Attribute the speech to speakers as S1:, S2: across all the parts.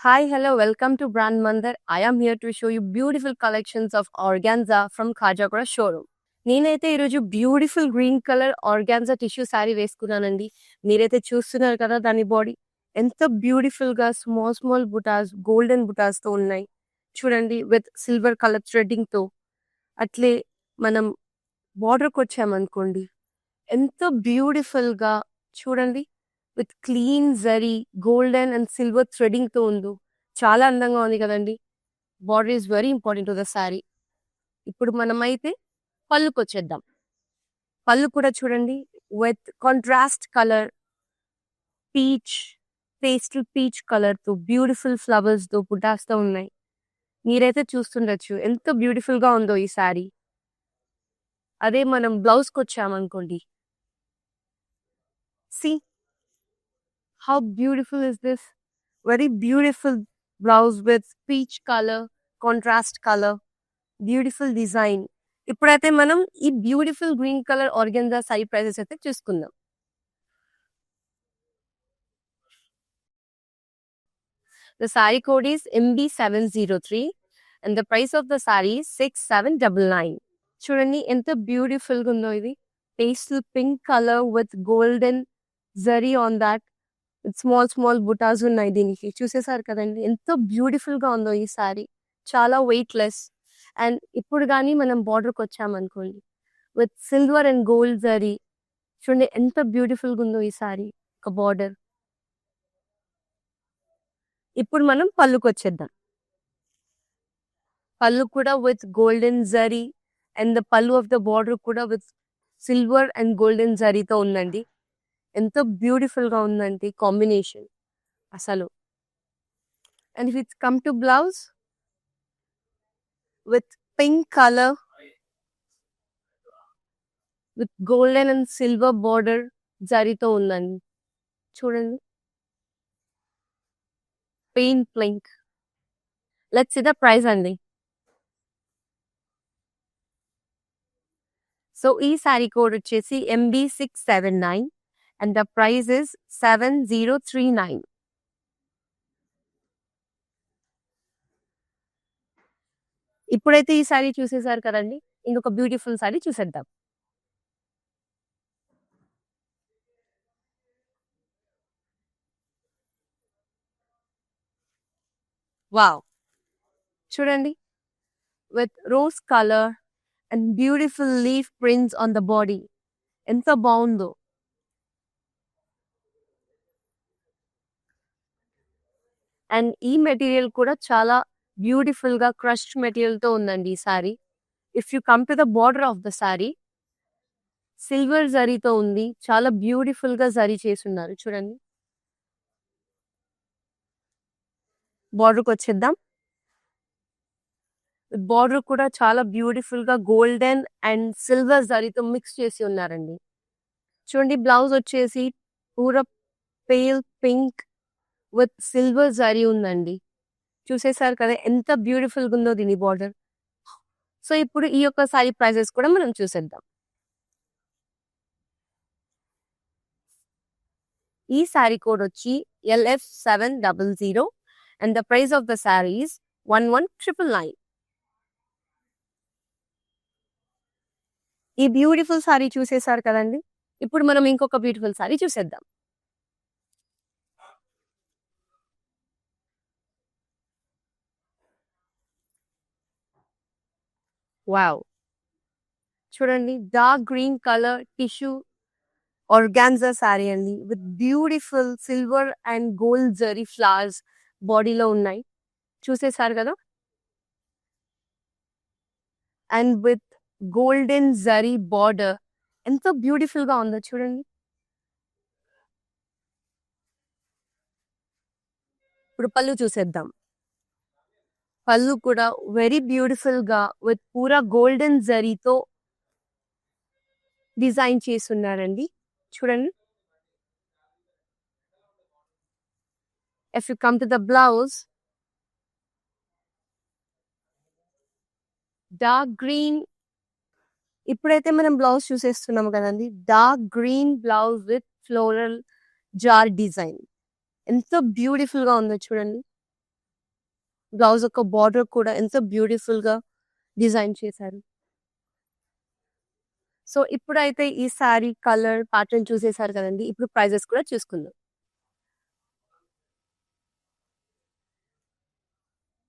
S1: Hi, hello, welcome to Brand Mandar. I am here to show you beautiful collections of organza from Khajagura showroom. నేనైతే ఈరోజు beautiful green colour organza tissue sari వేసుకున్నానండి. మీరైతే చూస్తున్నారు కదా దాని body ఎంత beautiful గా స్మాల్ స్మాల్ బుటాస్, golden బుటాస్ తో ఉన్నాయి. చూడండి విత్ సిల్వర్ కలర్ థ్రెడ్డింగ్ తో. అట్లే మనం బార్డర్ కి వచ్చామనుకోండి ఎంత బ్యూటిఫుల్ గా చూడండి with clean zari golden and silver threading తో ఉందో చాలా అందంగా ఉంది కదండి. Border is very important to the sari. ఇప్పుడు మనమైతే పళ్ళుకి వచ్చేద్దాం. పళ్ళు కూడా చూడండి with contrast colour peach pastel peach colour తో బ్యూటిఫుల్ ఫ్లవర్స్ తో బుటాస్ తో ఉన్నాయి. మీరైతే చూస్తుండొచ్చు ఎంత బ్యూటిఫుల్ గా ఉందో ఈ శారీ. అదే మనం బ్లౌజ్ కి వచ్చామనుకోండి, C how beautiful is this? Very beautiful blouse with peach color, contrast color, beautiful design. ఇప్పుడైతే మనం ఈ beautiful green colour organza sorry prices అయితే చూసుకుందాం. The saree code is MB703 and the price of the saree is 6799. చూడండి ఎంత beautiful గా ఉందో ఇది. Pastel pink colour with golden zari on that. Small small butas ఉన్నాయి దీనికి. చూసేసారు కదండి ఎంత బ్యూటిఫుల్ గా ఉందో ఈ సారీ. చాలా వెయిట్ లెస్. అండ్ ఇప్పుడు కానీ మనం బార్డర్కి వచ్చామనుకోండి with silver and gold zari. చూడండి ఎంత బ్యూటిఫుల్ గా ఉందో ఈ సారీ ఒక బార్డర్. ఇప్పుడు మనం పళ్ళుకి వచ్చేద్దాం. పళ్ళు కూడా with golden zari and the pallu of the border కూడా విత్ సిల్వర్ అండ్ గోల్డెన్ జరీతో ఉందండి. ఎంత బ్యూటిఫుల్ గా ఉందండి కాంబినేషన్ అసలు. And if its come to blouse with pink colour with golden and silver border జరీతో ఉందండి. చూడండి plain pink. Let's see the price అండి. సో ఈ శారీ కోడ్ వచ్చేసి MB679 and the price is 7039. ఇప్పుడైతే ఈ శారీ చూసేసారు కదండి, ఇంకొక బ్యూటిఫుల్ శారీ చూసేద్దాం. వావ్, చూడండి with rose colour and beautiful leaf prints on the body. ఎంత బాగుందో. అండ్ ఈ మెటీరియల్ కూడా చాలా బ్యూటిఫుల్ గా క్రష్డ్ మెటీరియల్ తో ఉందండి ఈ sorry. If you come to the border of the sorry silver జరీతో ఉంది. చాలా బ్యూటిఫుల్ గా జరీ చేసి ఉన్నారు. చూడండి బార్డర్కి వచ్చేద్దాం. బార్డర్ కూడా చాలా బ్యూటిఫుల్ గా గోల్డెన్ అండ్ సిల్వర్ జరీతో మిక్స్ చేసి ఉన్నారండి. చూడండి బ్లౌజ్ వచ్చేసి పూరా pale pink with silver zari ఉందండి. చూసేసారు కదా ఎంత బ్యూటిఫుల్ గా ఉందో దీని బార్డర్. సో ఇప్పుడు ఈ యొక్క సారీ ప్రైసెస్ కూడా మనం చూసేద్దాం. ఈ సారీ కోడ్ వచ్చి LF700 and the price of the saree is 11999. ఈ బ్యూటిఫుల్ సారీ చూసేసారు కదండి. ఇప్పుడు మనం ఇంకొక బ్యూటిఫుల్ సారీ చూసేద్దాం. వావ్, చూడండి dark green colour tissue organza sari అండి with beautiful silver and gold zari flowers బాడీలో ఉన్నాయి. చూసేసారు కదా. And with golden zari border ఎంత బ్యూటిఫుల్ గా ఉందో చూడండి. ఇప్పుడు పళ్ళు చూసేద్దాం. పళ్ళు కూడా వెరీ బ్యూటిఫుల్ గా విత్ పూరా గోల్డెన్ జరీతో డిజైన్ చేస్తున్నారండి. చూడండి. If you come to the blouse dark green. ఇప్పుడైతే మనం బ్లౌజ్ చూసేస్తున్నాము కదండి. Dark green blouse with floral zari design ఎంత బ్యూటిఫుల్ గా ఉందో చూడండి. బ్లౌజ్ యొక్క బార్డర్ కూడా ఎంత బ్యూటిఫుల్ గా డిజైన్ చేశారు. సో ఇప్పుడైతే ఈ సారీ కలర్ ప్యాటర్న్ చూసేసారు కదండి. ఇప్పుడు ప్రైజెస్ కూడా చూసుకుందాం.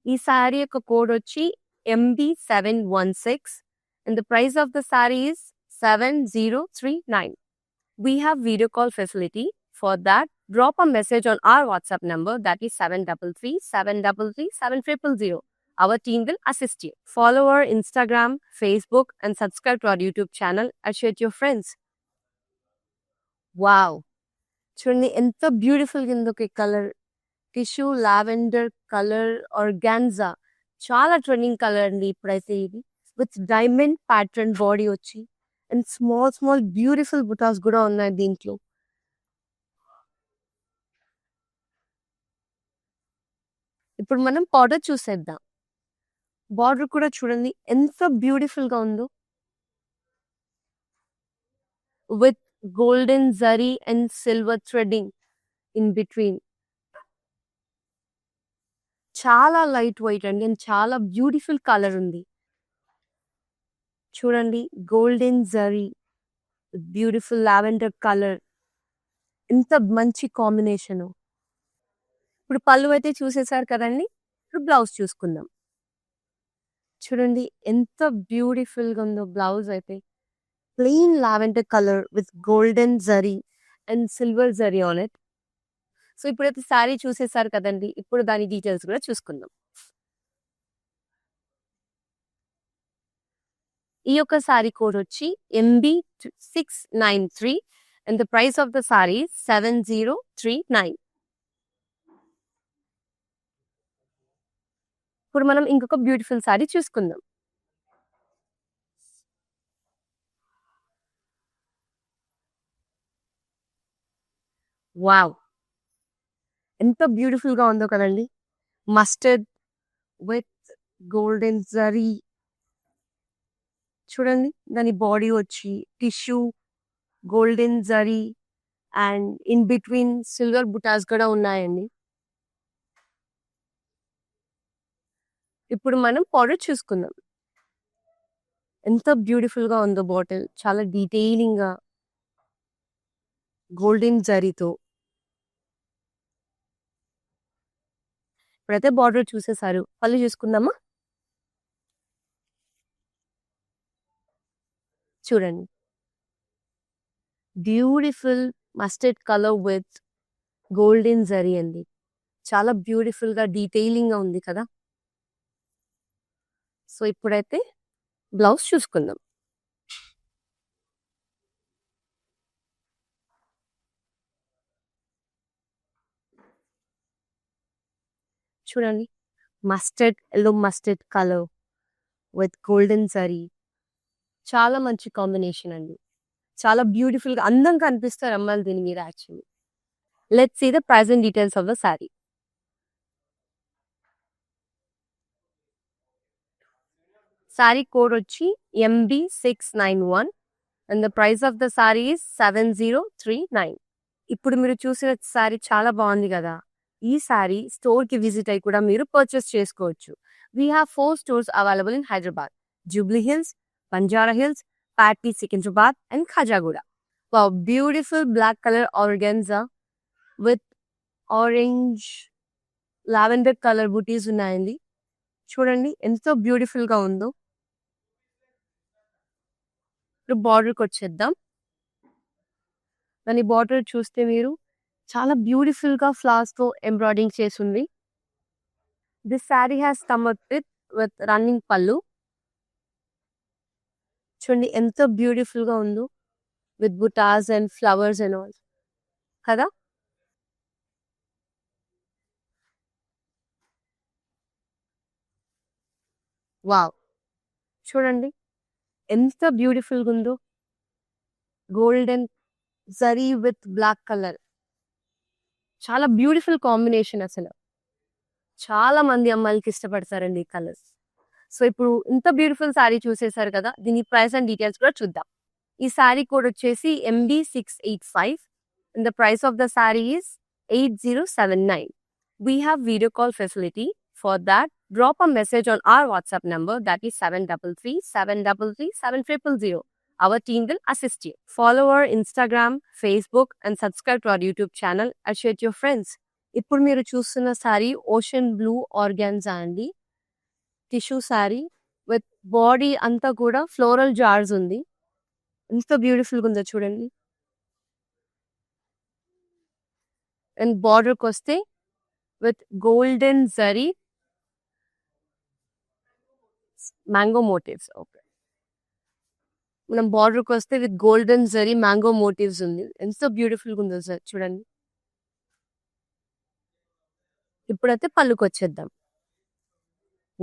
S1: ఈ సారీ యొక్క కోడ్ వచ్చి MB716 and the price of the saree is 7039. We have video call facility. For that, drop a message on our WhatsApp number, that is 733-733-7000. Our team will assist you. Follow our Instagram, Facebook and subscribe to our YouTube channel and share to your friends. Wow! చూడండి ఎంత beautiful గా ఉందో colour. Tissue lavender colour organza చాలా trending colour అండి ఇప్పుడైతే ఇది. With diamond pattern body వచ్చి and small small beautiful బుటాస్ కూడా ఉన్నాయి దీంట్లో. ఇప్పుడు మనం బార్డర్ చూసేద్దాం. బార్డర్ కూడా చూడండి ఎంత బ్యూటిఫుల్ గా ఉందో. With golden zari and silver threading in between. చాలా లైట్ వెయిట్ అండి అండ్ చాలా బ్యూటిఫుల్ కలర్ ఉంది. చూడండి golden zari, beautiful lavender colour, ఎంత మంచి కాంబినేషన్. ఇప్పుడు పళ్ళు అయితే చూసేసారు కదండి. ఇప్పుడు బ్లౌజ్ చూసుకుందాం. చూడండి ఎంత బ్యూటిఫుల్ గా ఉందో బ్లౌజ్ అయితే. Plain lavender colour with golden zari and silver zari on it. So ఇప్పుడైతే శారీ చూసేసారు కదండి. ఇప్పుడు దాని డీటెయిల్స్ కూడా చూసుకుందాం. ఈ యొక్క శారీ కోడ్ వచ్చి MB693 and the price of the saree is 7039. ఇప్పుడు మనం ఇంకొక బ్యూటిఫుల్ శారీ చూసుకుందాం. వావ్! ఎంత బ్యూటిఫుల్ గా ఉందో కదండి. Mustard with golden zari. చూడండి దాని బాడీ వచ్చి tissue golden zari and in between silver butas కూడా ఉన్నాయండి. ఇప్పుడు మనం బార్డర్ చూసుకుందాం. ఎంత బ్యూటిఫుల్ గా ఉందో బాటిల్. చాలా డీటెయిలింగ్ గా గోల్డెన్ జరీతో. ఇప్పుడైతే బార్డర్ చూసేసారు. పళ్ళు చూసుకుందామా. చూడండి beautiful mustard colour with golden zari అండి. చాలా బ్యూటిఫుల్ గా డీటెయిలింగ్ గా ఉంది కదా. సో ఇప్పుడైతే బ్లౌజ్ చూసుకుందాం. చూడండి mustard yellow mustard colour with golden zari. చాలా మంచి కాంబినేషన్ అండి. చాలా బ్యూటిఫుల్ గా అందంగా అనిపిస్తారు అమ్మాయిలు దీని మీద actually. Let's see the price and details of the sari. Sari code వచ్చి MB691 and the price of the saree is 7039. ఇప్పుడు మీరు చూసిన శారీ చాలా బాగుంది కదా. ఈ శారీ స్టోర్ కి విజిట్ అయి కూడా మీరు పర్చేస్ చేసుకోవచ్చు. We have 4 stores available in Hyderabad, Jubilee hills, Banjara hills, party Secunderabad and Khajaguda. Beautiful black colour organza with orange lavender colour butis ఉన్నాయండి. చూడండి ఎంతో బ్యూటిఫుల్ గా ఉందో. ఇప్పుడు బార్డర్కి వచ్చేద్దాం. దాని బార్డర్ చూస్తే మీరు చాలా బ్యూటిఫుల్ గా ఫ్లవర్స్ తో ఎంబ్రాయిడింగ్ చేసింది. This sari has come with running pallu. చూడండి ఎంత బ్యూటిఫుల్ గా ఉందో with butas and flowers and all కదా. వావ్! చూడండి ఎంత బ్యూటిఫుల్ గా ఉందో. Golden zari with black colour. చాలా బ్యూటిఫుల్ కాంబినేషన్ అసలు. చాలా మంది అమ్మాయిలకి ఇష్టపడతారండి ఈ కలర్స్. సో ఇప్పుడు ఇంత బ్యూటిఫుల్ శారీ చూసేసారు కదా. దీని ప్రైస్ అండ్ డీటెయిల్స్ కూడా చూద్దాం. ఈ శారీ కోడ్ వచ్చేసి MB685 And the price of the saree is 8079. We have video call facility. For that, drop a message on our WhatsApp number, that is 733-733-7000. Our team will assist you. Follow our Instagram, Facebook and subscribe to our YouTube channel and share to your friends. ఇప్పుడు మీరు చూస్తున్న sorry ocean blue organza అండి. Tissue sorry with body అంతా కూడా floral జార్స్ ఉంది. ఎంత బ్యూటిఫుల్గా ఉందో చూడండి. అండ్ బార్డర్కి వస్తే with golden zari mango motifs. Okay, మనం బార్డర్కి వస్తే with golden zari mango motifs ఉంది. ఎంత బ్యూటిఫుల్గా ఉందో సార్ చూడండి. ఇప్పుడైతే పళ్ళుకి వచ్చేద్దాం.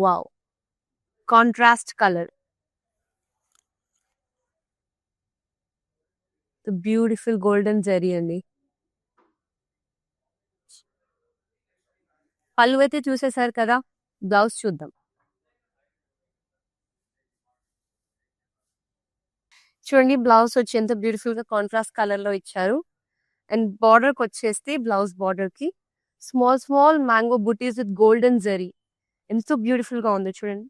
S1: Wow, contrast colour, beautiful golden zari అండి. పళ్ళు అయితే చూసేసారు కదా, బ్లౌజ్ చూద్దాం. చూడండి, బ్లౌజ్ వచ్చి ఎంత బ్యూటిఫుల్ గా కాంట్రాస్ట్ కలర్ లో ఇచ్చారు. అండ్ బార్డర్ కి వచ్చేస్తే బ్లౌజ్ బార్డర్ కి small small mango buttis with golden zari. ఎంతో బ్యూటిఫుల్ గా ఉంది చూడండి.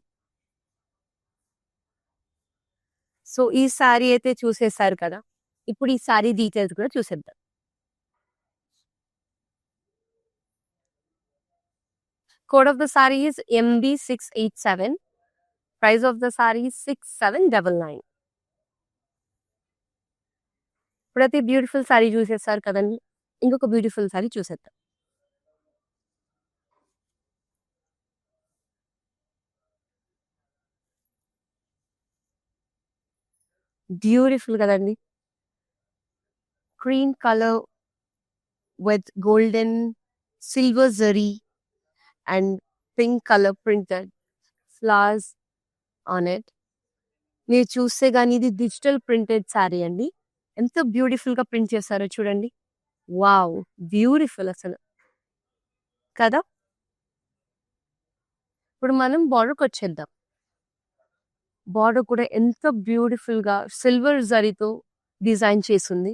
S1: సో ఈ సారీ అయితే చూసేసారు కదా, ఇప్పుడు ఈ సారీ డీటెయిల్స్ కూడా చూసేద్దాం. Code of the sorry is MB687. Price of the sorry 6799. ప్రతి బ్యూటిఫుల్ సారీ చూసేసారు కదండి, ఇంకొక బ్యూటిఫుల్ సారీ చూసేద్దాం. బ్యూటిఫుల్ కదండి, cream colour with golden silver zari and pink colour printed flowers on it. మీరు చూస్తే కానీ ఇది డిజిటల్ ప్రింటెడ్ శారీ అండి. ఎంత బ్యూటిఫుల్ గా ప్రింట్ చేశారో చూడండి. వావ్, బ్యూటిఫుల్ అసలు కదా. ఇప్పుడు మనం బార్డర్కి వచ్చేద్దాం. బార్డర్ కూడా ఎంత బ్యూటిఫుల్ గా సిల్వర్ జరీతో డిజైన్ చేసింది.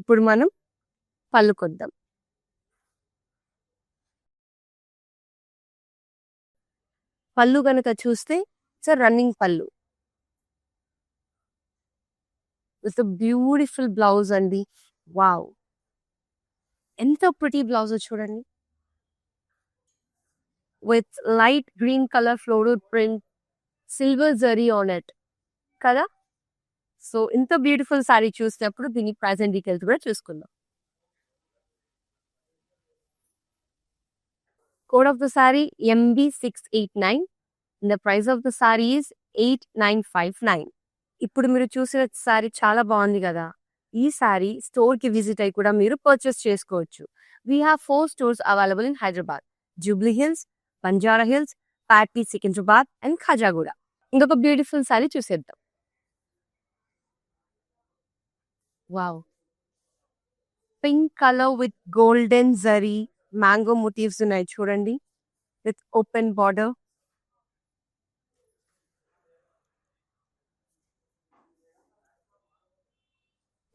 S1: ఇప్పుడు మనం పళ్ళుకొద్దాం. పళ్ళు కనుక చూస్తే సార్ రన్నింగ్ పళ్ళు విత్ బ్యూటిఫుల్ బ్లౌజ్ అండి. వావ్, ఎంత ప్రిటీ బ్లౌజ్ చూడండి, with light green colour floral print, silver zari on it కదా. సో ఇంత బ్యూటిఫుల్ సారీ చూసినప్పుడు దీని ప్రైస్ అండ్ డీటెయిల్స్ కూడా చూసుకుందాం. Code of the sorry MB689. The price of the sorry is 8959. ఇప్పుడు మీరు చూసిన సారీ చాలా బాగుంది కదా. ఈ సారీ స్టోర్ కి విజిట్ అయి కూడా మీరు పర్చేస్ చేసుకోవచ్చు. We have 4 stores available in Hyderabad, Jubilee hills, Banjara hills, party Secunderabad and Khajaguda. ఇంకొక బ్యూటిఫుల్ సారీ చూసేద్దాం. Wow, pink colour with golden zari mango motifs ఉన్నాయి చూడండి, విత్ ఓపెన్ బార్డర్.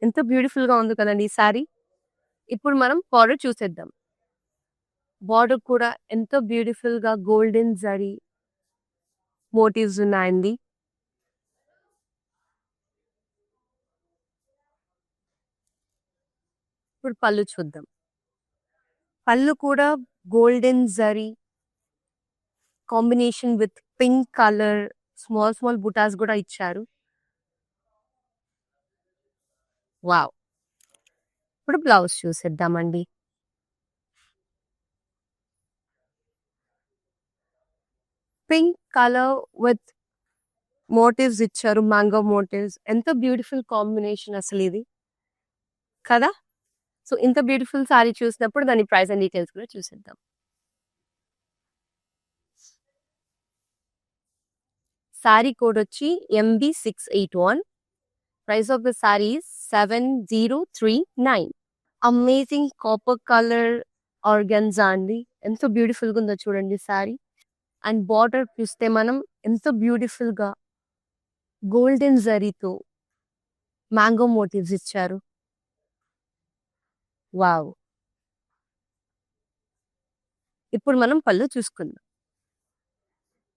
S1: ఎంత బ్యూటిఫుల్ గా ఉంది కదండి ఈ సారీ. ఇప్పుడు మనం బార్డర్ చూసేద్దాం. బార్డర్ కూడా ఎంతో బ్యూటిఫుల్ గా గోల్డెన్ జరీ మోటివ్స్ ఉన్నాయండి. ఇప్పుడు పళ్ళు చూద్దాం. పళ్ళు కూడా golden zari combination with pink colour, small small butas కూడా ఇచ్చారు. వావ్, ఇప్పుడు బ్లౌజ్ చూసేద్దామండి. పింక్ కలర్ విత్ మోటివ్స్ ఇచ్చారు, మ్యాంగో మోటివ్స్. ఎంత బ్యూటిఫుల్ కాంబినేషన్ అసలు ఇది కదా. సో ఇంత బ్యూటిఫుల్ సారీ చూసినప్పుడు దాని ప్రైస్ అండ్ డీటెయిల్స్ కూడా చూసేద్దాం. సారీ కోడ్ వచ్చి MB681. Price of the sorry 7039. Amazing copper colour organza అండి. ఎంతో బ్యూటిఫుల్ గా ఉందో చూడండి సారీ. అండ్ బార్డర్ చూస్తే మనం ఎంతో బ్యూటిఫుల్ గా గోల్డెన్ జరీతో మ్యాంగో మోటివ్స్ ఇచ్చారు. వావ్! ఇప్పుడు మనం పళ్ళు చూసుకుందాం.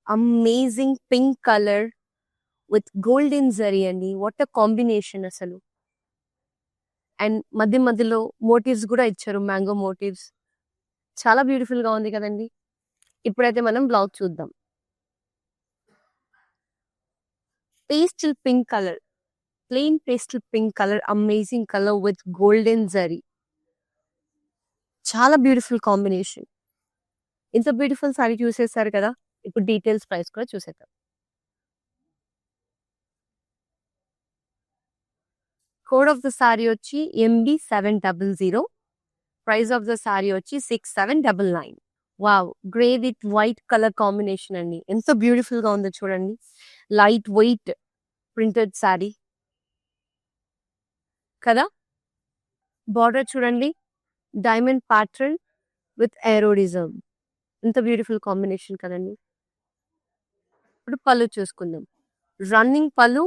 S1: Amazing pink colour with golden zari అండి. వాట్ ఎ కాంబినేషన్ అసలు. అండ్ మధ్య మధ్యలో మోటివ్స్ కూడా ఇచ్చారు. Mango motifs. చాలా బ్యూటిఫుల్‌గా ఉంది కదండీ! ఇప్పుడైతే మనం బ్లౌజ్ చూద్దాం. Pastel pink colour. Plain pastel pink colour. Amazing colour with golden zari. చాలా బ్యూటిఫుల్ కాంబినేషన్. ఇంత బ్యూటిఫుల్ సారీ చూసేసారు కదా! ఇప్పుడు డీటెయిల్స్, ప్రైస్ కూడా చూసేద్దాం. కోడ్ ఆఫ్ ద సారీ వచ్చి MB700. Price of the sari వచ్చి 6799. Wow! Grey with white colour combination అండి. ఎంత బ్యూటిఫుల్ గా ఉందో చూడండి. లైట్ వెయిట్ ప్రింటెడ్ సారీ కదా! బార్డర్ చూడండి. డైమండ్ ప్యాటర్న్ విత్ ఏరోడిజం. ఎంత బ్యూటిఫుల్ కాంబినేషన్ కదండి. ఇప్పుడు పళ్ళు చూసుకుందాం. రన్నింగ్ పళ్ళు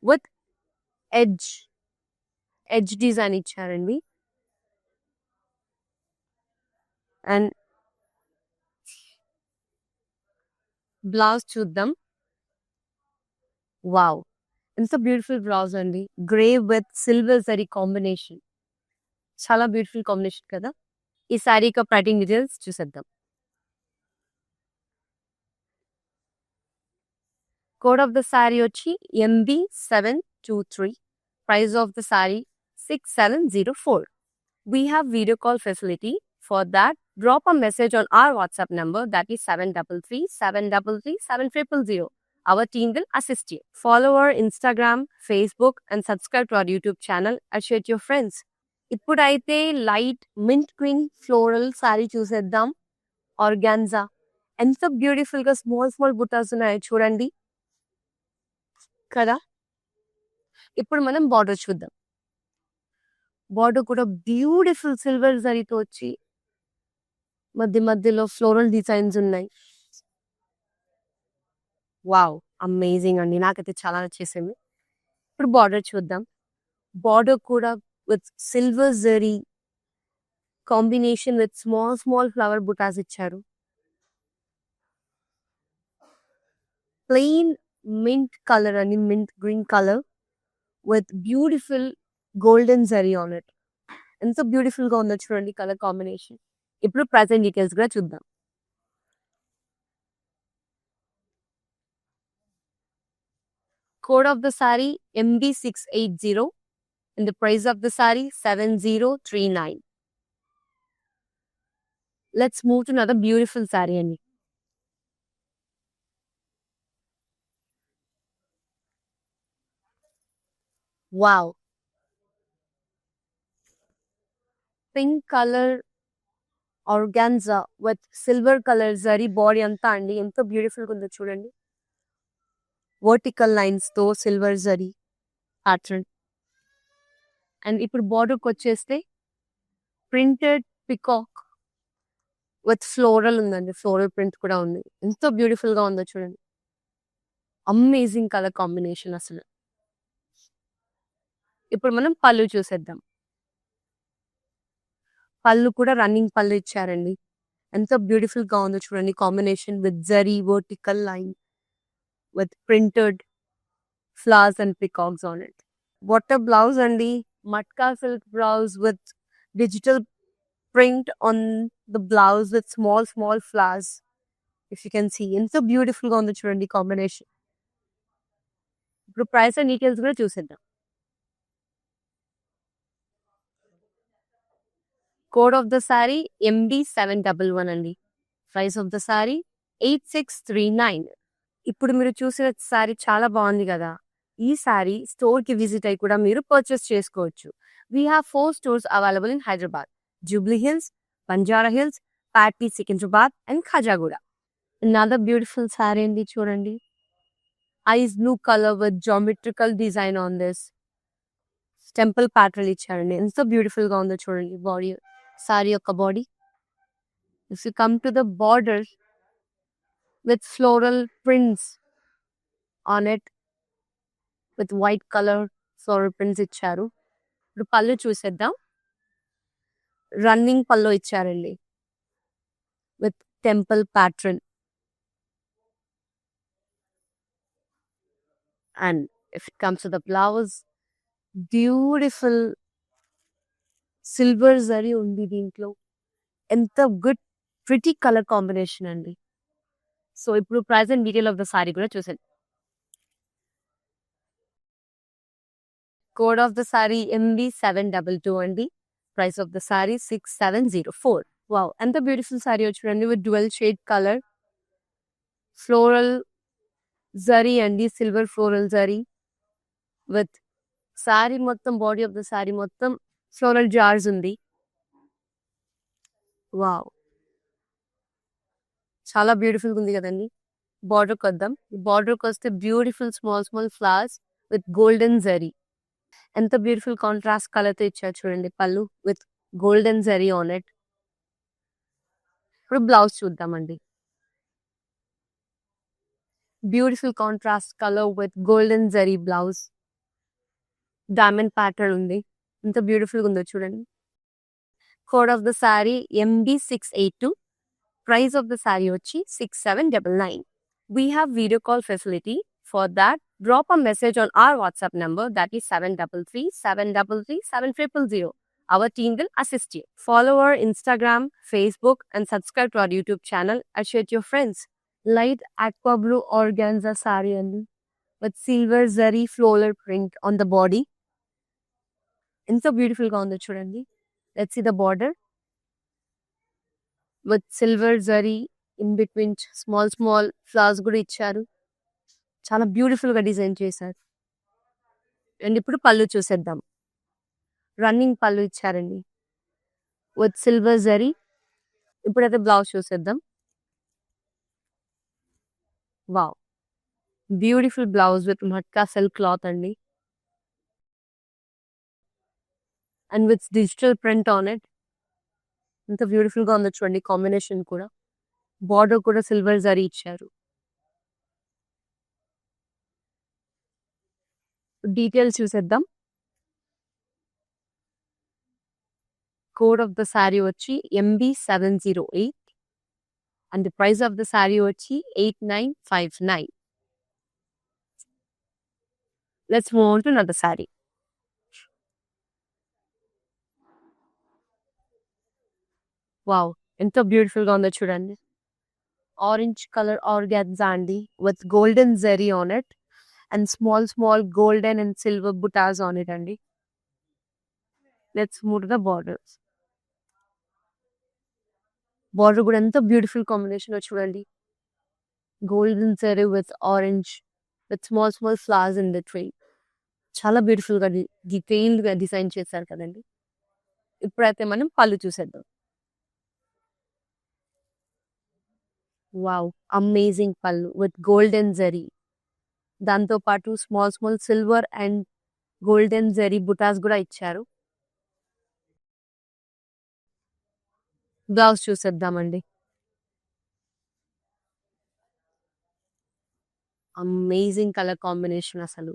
S1: విత్ ఎడ్జ్ డిజైన్ ఇచ్చారండి. అండ్ బ్లౌజ్ చూద్దాం. వావ్! ఎంత బ్యూటిఫుల్ బ్లౌజ్ అండి. Grey with silver zari combination. చాలా బ్యూటిఫుల్ కాంబినేషన్ కదా! ఈ సారీ యొక్క ప్రైటింగ్ డీటెయిల్స్ చూసేద్దాం. కోడ్ ఆఫ్ ద సారీ వచ్చి MB723. Price of the sari 6704. We have video call facility. For that, drop a message on our WhatsApp number, that is 733-733-7000. Our team will assist you. Follow our Instagram, Facebook and subscribe to our YouTube channel and share to your friends. ఇప్పుడైతే light mint green floral sorry చూసేద్దాం. Organza. ఎంత beautiful గా small బుటాస్ ఉన్నాయో చూడండి కదా! ఇప్పుడు మనం border చూద్దాం. బార్డర్ కూడా బ్యూటిఫుల్ సిల్వర్ జరీతో వచ్చి మధ్యలో ఫ్లోరల్ డిజైన్స్ ఉన్నాయి. వావ్! అమేజింగ్ అండి. నాకైతే చాలా నచ్చేసింది. ఇప్పుడు బార్డర్ చూద్దాం. బార్డర్ కూడా with silver zari combination with small flower butas ఇచ్చారు. ప్లెయిన్ మింట్ కలర్ అండి. Mint green colour with beautiful golden zari on it. ఎంత బ్యూటిఫుల్ గా ఉందో చూడండి కలర్ కాంబినేషన్. ఇప్పుడు ప్రెజెంట్ డీటెయిల్స్ కూడా చూద్దాం. Code of the sari MB680 and the price of the saree 7039. Let's move to another beautiful saree అండి. Wow! Pink colour organza with silver colour zari body అంతా అండి. ఎంత బ్యూటిఫుల్ గా ఉందో చూడండి. వర్టికల్ లైన్స్ తో సిల్వర్ జరీ ప్యాటర్న్. అండ్ ఇప్పుడు బార్డర్కి వచ్చేస్తే ప్రింటెడ్ పికాక్ విత్ ఫ్లోరల్ ఉందండి. ఫ్లోరల్ ప్రింట్ కూడా ఉంది. ఎంత బ్యూటిఫుల్ గా ఉందో చూడండి. అమేజింగ్ కలర్ కాంబినేషన్ అసలు. ఇప్పుడు మనం పళ్ళు చూసేద్దాం. పళ్ళు కూడా రన్నింగ్ పళ్ళు ఇచ్చారండి. ఎంత బ్యూటిఫుల్ గా ఉందో చూడండి. Combination with zari vertical line with printed flowers and peacocks on it. What a blouse అండి. Matka silk blouse with digital print on the blouse with small flowers. If you can see ఎంత beautiful గా ఉందో చూడండి combination. ఇప్పుడు price and details కూడా చూసేద్దాం. Code of the sorry MB711 అండి. Price of the sorry 8639. ఇప్పుడు మీరు చూసిన సారీ చాలా బాగుంది కదా! ఈ సారీ స్టోర్ కి విజిట్ అయ్యి కూడా మీరు పర్చేస్ చేసుకోవచ్చు. We have 4 stores available in Hyderabad, Jubilee Hills, Banjara Hills, Patpi, Secunderabad and Khajagura. Another beautiful saree అండి చూడండి. Ice blue color with geometrical design on this. Temple pattern ఇచ్చారండి. ఎంత beautiful గా ఉందో చూడండి బాడీ, సారీ యొక్క body. If you come to the border with floral prints on it. With white colour floral prints ఇచ్చారు. ఇప్పుడు పళ్ళు చూసేద్దాం. రన్నింగ్ పళ్ళు ఇచ్చారండి with temple pattern. And if it comes to the blouse, beautiful silver zari ఉంది దీంట్లో. ఎంత గుడ్ ప్రిటీ కలర్ కాంబినేషన్ అండి. సో ఇప్పుడు price and detail of the sorry కూడా చూసేద్దాం. Code of the sari MB722 అండి. Price of the sari 6704. Wow, ఎంత beautiful sari చూడండి with dual shade colour, floral zari అండి, silver floral zari with sari మొత్తం, బాడీ ఆఫ్ ద సారీ మొత్తం ఫ్లోరల్ జార్స్ ఉంది. వావ్, చాలా బ్యూటిఫుల్ ఉంది కదండి. బార్డర్కి వద్దాం. బార్డర్కి వస్తే beautiful small small flowers with golden zari. ఎంత బ్యూటిఫుల్ కాంట్రాస్ట్ కలర్తో ఇచ్చారు చూడండి. పళ్ళు with golden zari on it. ఇప్పుడు బ్లౌజ్ చూద్దామండి. Beautiful contrast colour with golden zari blouse. Diamond pattern ఉంది. ఎంత బ్యూటిఫుల్ ఉందో చూడండి. Code of the sorry MB682. Price of the sari వచ్చి 6799. We have video call facility. For that, drop a message on our WhatsApp number, that is 733-733-7000. Our team will assist you. Follow our Instagram, Facebook, and subscribe to our YouTube channel and share it to your friends. Light aqua blue organza saree with silver zari floral print on the body. It's beautiful గా ఉందో చూడండి. Let's see the border with silver zari in between small flowers కూడా ఇచ్చారు. చాలా beautiful గా design చేశారు. And ఇప్పుడు పళ్ళు చూసేద్దాం. రన్నింగ్ పళ్ళు ఇచ్చారండి విత్ సిల్వర్ జరీ. ఇప్పుడైతే బ్లౌజ్ చూసేద్దాం. Wow, beautiful blouse with matka silk cloth అండి. And with digital print on it. ఎంత బ్యూటిఫుల్ గా ఉందో చూడండి. కాంబినేషన్ కూడా, బార్డర్ కూడా సిల్వర్ జరీ ఇచ్చారు. డీటెయిల్స్ చూసేద్దాం. కోడ్ ఆఫ్ ద సారీ వచ్చి MB708 and the price of the sari వచ్చి 8959. Let's move on to another sari. Wow, ఎంతో బ్యూటిఫుల్ గా ఉందో చూడండి. ఆరెంజ్ కలర్ ఆర్గాన్జా అండి with golden zari on it and small golden and silver butas on it అండి. Let's move to the borders. Border కూడా ఎంత beautiful combination చూడండి. Golden zari with orange with small flowers in the tree. చాలా beautiful గా detailed గా design చేశారు కదండి. ఇప్పుడైతే మనం పళ్ళు చూసేద్దాం. వావ్, అమేజింగ్ పళ్ళు విత్ గోల్డెన్ జరీ. దాంతో పాటు small silver and golden zari butas కూడా ఇచ్చారు. బ్లౌజ్ చూసేద్దామండి. అమేజింగ్ కలర్ కాంబినేషన్ అసలు.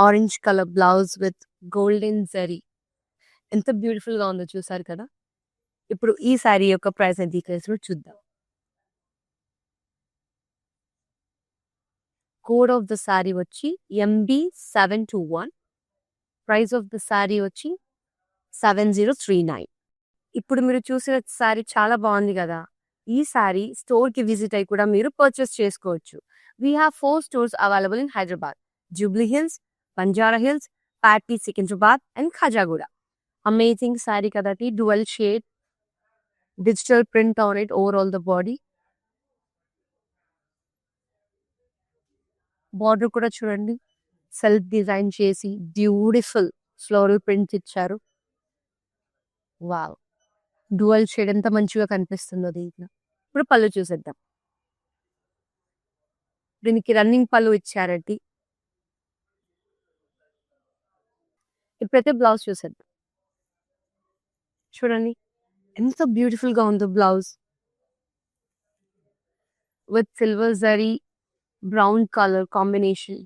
S1: Orange colour blouse with golden zari. ఎంత బ్యూటిఫుల్ గా ఉందో చూసారు కదా. ఇప్పుడు ఈ శారీ యొక్క ప్రైస్ అండ్ డీటెయిల్స్ కూడా చూద్దాం. కోడ్ ఆఫ్ ద సారీ వచ్చి MB721. Price of the sari వచ్చి 7039. ఇప్పుడు మీరు చూసిన సారీ చాలా బాగుంది కదా. ఈ సారీ స్టోర్ కి విజిట్ అయి కూడా మీరు పర్చేస్ చేసుకోవచ్చు. We have 4 stores available in Hyderabad: Jubilee hills, Banjara hills, party Secunderabad and Khajaguda. Amazing sari కదండి. Dual shade digital print on it over all the body. Border కూడా చూడండి, సెల్ఫ్ డిజైన్ చేసి బ్యూటిఫుల్ ఫ్లోరల్ ప్రింట్స్ ఇచ్చారు. వావ్, డ్యువల్ షేడ్ ఎంత మంచిగా కనిపిస్తుందో దీంట్లో. ఇప్పుడు పళ్ళు చూసేద్దాం. దీనికి రన్నింగ్ పళ్ళు ఇచ్చారండి. ఇప్పుడైతే బ్లౌజ్ చూసేద్దాం. చూడండి ఎంత బ్యూటిఫుల్ గా ఉందో blouse with silver zari brown colour combination.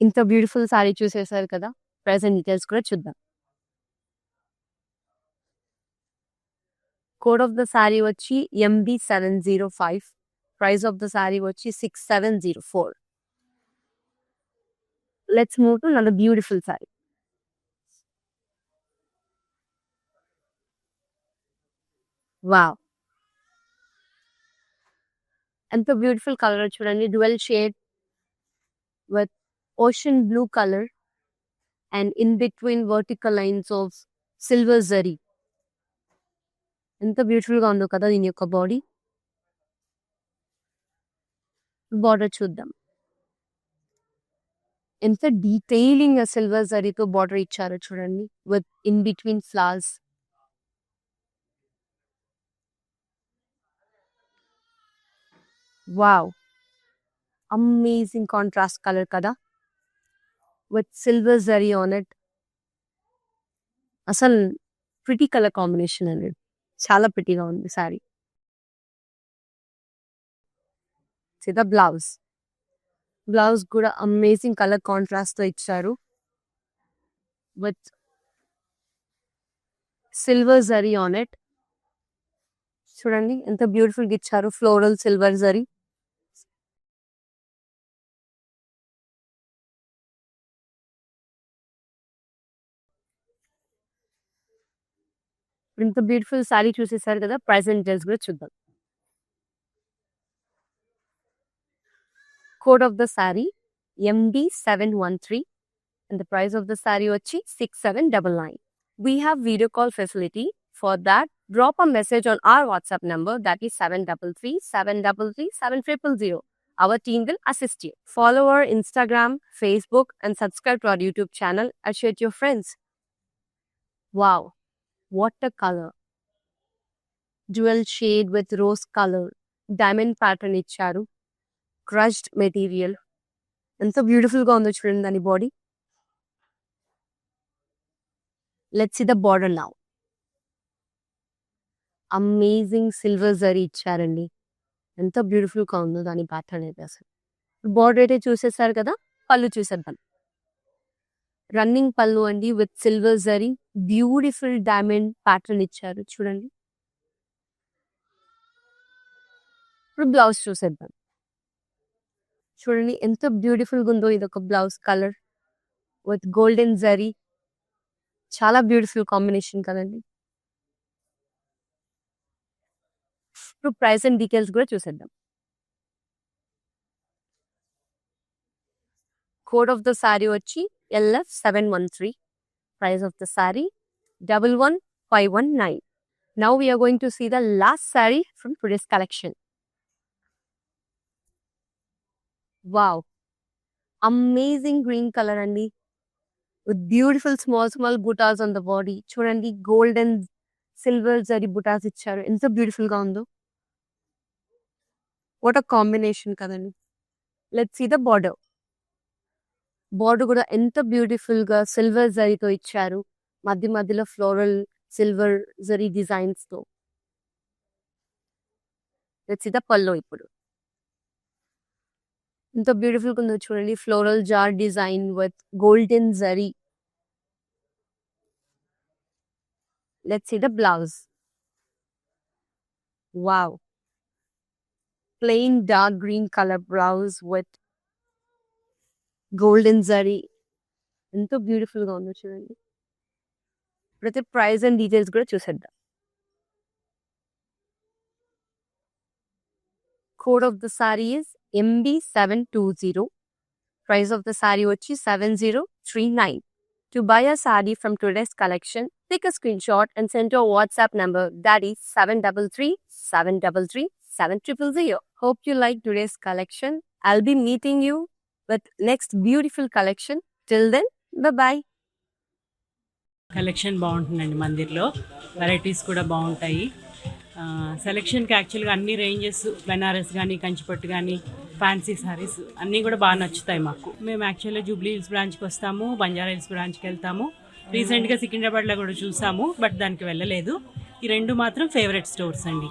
S1: ఇంత బ్యూటిఫుల్ సారీ చూసేసారు కదా, ప్రైస్ అండ్ డీటెయిల్స్ కూడా చూద్దాం. కోడ్ ఆఫ్ ద సారీ వచ్చి MB705. Price of the sari వచ్చి 6704. Let's move to another beautiful sorry. Wow, ఎంత బ్యూటిఫుల్ కలర్ చూడండి, dual shade with ocean blue colour and in between vertical lines of silver zari. ఎంత beautiful గా ఉందో కదా దీని యొక్క బాడీ. బార్డర్ చూద్దాం, ఎంత డీటెయిలింగ్ సిల్వర్ జరీతో బార్డర్ ఇచ్చారో చూడండి, with in between flowers. Wow, amazing contrast colour కదా, with silver zari on it. అసలు ప్రిటీ కలర్ కాంబినేషన్ అనేది, చాలా ప్రిటీగా ఉంది సారీ. ద బ్లౌజ్ కూడా అమేజింగ్ కలర్ కాంట్రాస్ట్ తో ఇచ్చారు, with silver zari on it. చూడండి ఎంత బ్యూటిఫుల్ గా ఇచ్చారు, ఫ్లోరల్ సిల్వర్ జరీ. ఇంత బ్యూటిఫుల్ సారీ చూసేసారు కదా, ప్రైస్ అండ్ డీటెయిల్స్ కూడా చూద్దాం. Code of the sorry MB713 and the price of the saree వచ్చి 6799. We have video call facility. For that, drop a message on our WhatsApp number, that is 733-733-7000. Our team will assist you. Follow our Instagram, Facebook and subscribe to our YouTube channel and share it to your friends. Wow, what a color. Dual shade with rose color. Diamond pattern ఇచ్చారు. Crushed material. ఎంత beautiful గా ఉందో చూడండి దాని body. Let's see the border now. Amazing silver zari ఇచ్చారండి, ఎంత beautiful గా ఉందో దాని ప్యాటర్న్ అయితే. అసలు బార్డర్ అయితే చూసేసారు కదా, పళ్ళు చూసేద్దాం. రన్నింగ్ పళ్ళు అండి, with silver zari, beautiful diamond pattern ఇచ్చారు చూడండి. ఇప్పుడు బ్లౌజ్ చూసేద్దాం. చూడండి ఎంత బ్యూటిఫుల్ గా ఉందో, ఇది ఒక blouse colour with golden zari. చాలా బ్యూటిఫుల్ కాంబినేషన్ కదండి. ఇప్పుడు ప్రైస్ అండ్ డీటెయిల్స్ కూడా చూసేద్దాం. కోడ్ ఆఫ్ ద సారీ వచ్చి LF713. Price of the sorry 11519. Now we are going to see the last saree from today's collection. Wow, amazing green color అండి, with beautiful small buttas on the body. చూడండి golden silver zari butas ఇచ్చారు, ఎంత beautiful గా ఉందో. What a combination కదండి. Let's see the border. Border కూడా ఎంత beautiful గా సిల్వర్ జరీతో ఇచ్చారు, మధ్య మధ్యలో ఫ్లోరల్ సిల్వర్ జరీ డిజైన్స్ తో. Let's see the pallu. ఇప్పుడు ఎంత బ్యూటిఫుల్ గా ఉందో చూడండి, floral zari design with golden zari. Let's see the blouse. Wow, plain dark green colour blouse with golden zari. ఎంతో బ్యూటిఫుల్ గా ఉందో చూడండి. ప్రతి ప్రైస్ అండ్ డీటెయిల్స్ కూడా చూసేద్దాం. Code of the sorry is MB720. Price of the saree వచ్చి 7039. To buy a saree from today's collection, take a screenshot and send to our WhatsApp number, that is 733-733-7000. Hope you like today's collection. I'll be meeting you with next beautiful collection. Till then, bye-bye.
S2: Collection బాగుంటుందండి, మందిర్లో varieties కూడా బాగుంటాయి. సెలెక్షన్కి యాక్చువల్గా అన్ని ranges, Banaras కానీ, కంచిపట్టు కానీ, fancy saris అన్నీ కూడా బాగా నచ్చుతాయి మాకు. మేము యాక్చువల్గా జూబ్లీ హిల్స్ బ్రాంచ్కి వస్తాము, బంజారా హిల్స్ బ్రాంచ్కి వెళ్తాము. రీసెంట్గా సికింద్రాబాద్లో కూడా చూసాము, బట్ దానికి వెళ్ళలేదు. ఈ రెండు మాత్రం ఫేవరెట్ స్టోర్స్ అండి.